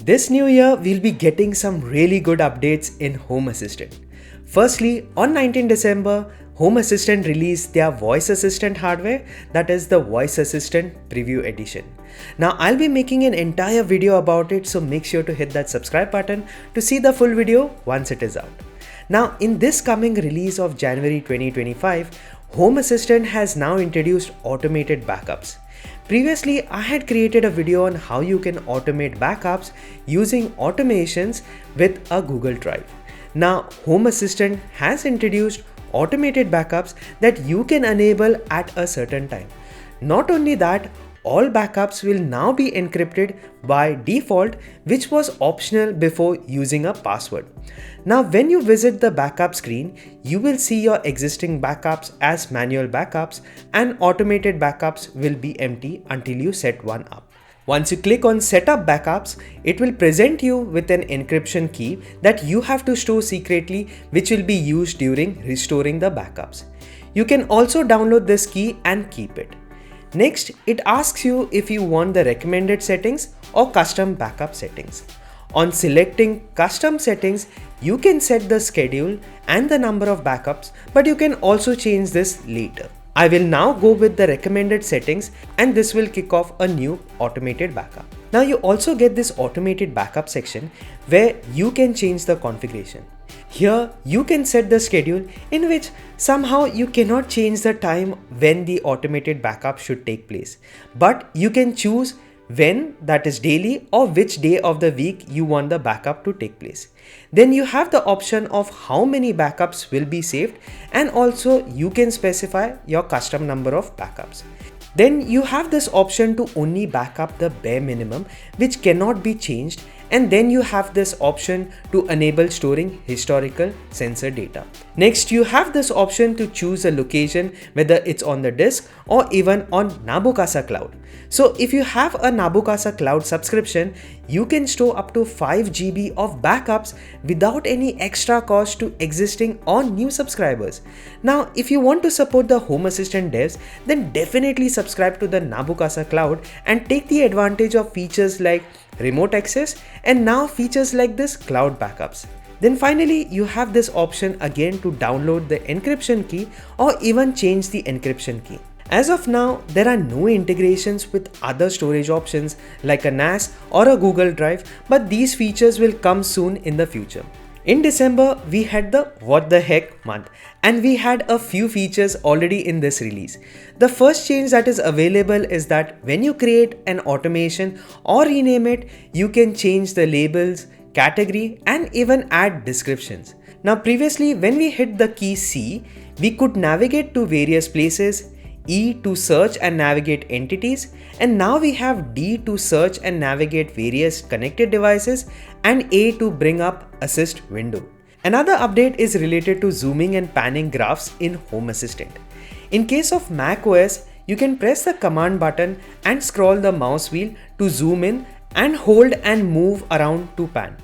This new year, we'll be getting some really good updates in Home Assistant. Firstly, on 19 December, Home Assistant released their voice assistant hardware, that is the Voice Assistant Preview Edition. Now, I'll be making an entire video about it, so make sure to hit that subscribe button to see the full video once it is out. Now, in this coming release of January 2025, Home Assistant has now introduced automated backups. Previously, I had created a video on how you can automate backups using automations with a Google Drive. Now, Home Assistant has introduced automated backups that you can enable at a certain time. Not only that, all backups will now be encrypted by default, which was optional before using a password. Now, when you visit the backup screen, you will see your existing backups as manual backups and automated backups will be empty until you set one up. Once you click on Setup Backups, it will present you with an encryption key that you have to store secretly, which will be used during restoring the backups. You can also download this key and keep it. Next, it asks you if you want the recommended settings or custom backup settings. On selecting custom settings, you can set the schedule and the number of backups, but you can also change this later. I will now go with the recommended settings and this will kick off a new automated backup. Now you also get this automated backup section where you can change the configuration. Here you can set the schedule in which somehow you cannot change the time when the automated backup should take place, but you can choose when, that is daily, or which day of the week you want the backup to take place. Then you have the option of how many backups will be saved, and also you can specify your custom number of backups. Then you have this option to only backup the bare minimum, which cannot be changed, and then you have this option to enable storing historical sensor data. Next, you have this option to choose a location, whether it's on the disk or even on Nabokasa Cloud. So if you have a Nabokasa Cloud subscription, you can store up to 5 GB of backups without any extra cost to existing or new subscribers. Now, if you want to support the Home Assistant devs, then definitely subscribe to the Nabokasa Cloud and take the advantage of features like remote access and now features like this cloud backups. Then finally, you have this option again to download the encryption key or even change the encryption key. As of now, there are no integrations with other storage options like a NAS or a Google Drive, but these features will come soon in the future. In December, we had the What the Heck month and we had a few features already in this release. The first change that is available is that when you create an automation or rename it, you can change the labels, category, and even add descriptions. Now previously, when we hit the key C, we could navigate to various places, E to search and navigate entities, and now we have D to search and navigate various connected devices, and A to bring up assist window. Another update is related to zooming and panning graphs in Home Assistant. In case of Mac OS, you can press the command button and scroll the mouse wheel to zoom in and hold and move around to pan.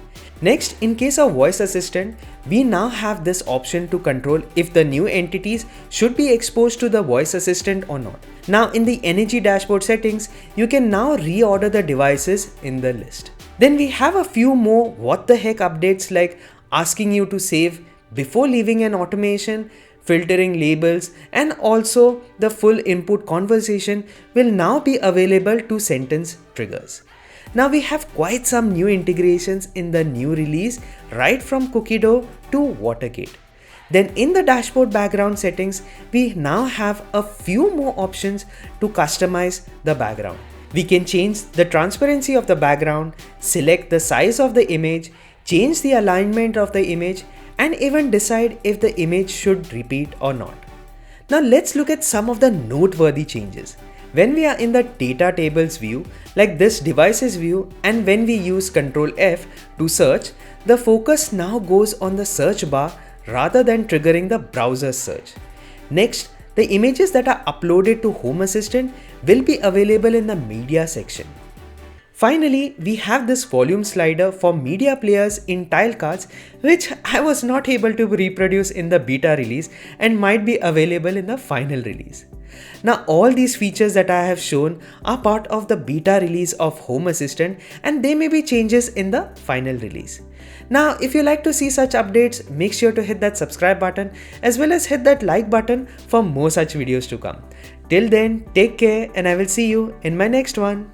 Next, in case of Voice Assistant, we now have this option to control if the new entities should be exposed to the Voice Assistant or not. Now in the Energy dashboard settings, you can now reorder the devices in the list. Then we have a few more what the heck updates like asking you to save before leaving an automation, filtering labels, and also the full input conversation will now be available to sentence triggers. Now we have quite some new integrations in the new release, right from Cookie-Dough to Watergate. Then in the dashboard background settings, we now have a few more options to customize the background. We can change the transparency of the background, select the size of the image, change the alignment of the image, and even decide if the image should repeat or not. Now let's look at some of the noteworthy changes. When we are in the data tables view, like this devices view, and when we use Ctrl F to search, the focus now goes on the search bar rather than triggering the browser search. Next, the images that are uploaded to Home Assistant will be available in the media section. Finally, we have this volume slider for media players in tile cards, which I was not able to reproduce in the beta release and might be available in the final release. Now, all these features that I have shown are part of the beta release of Home Assistant, and they may be changes in the final release. Now, if you like to see such updates, make sure to hit that subscribe button as well as hit that like button for more such videos to come. Till then, take care and I will see you in my next one.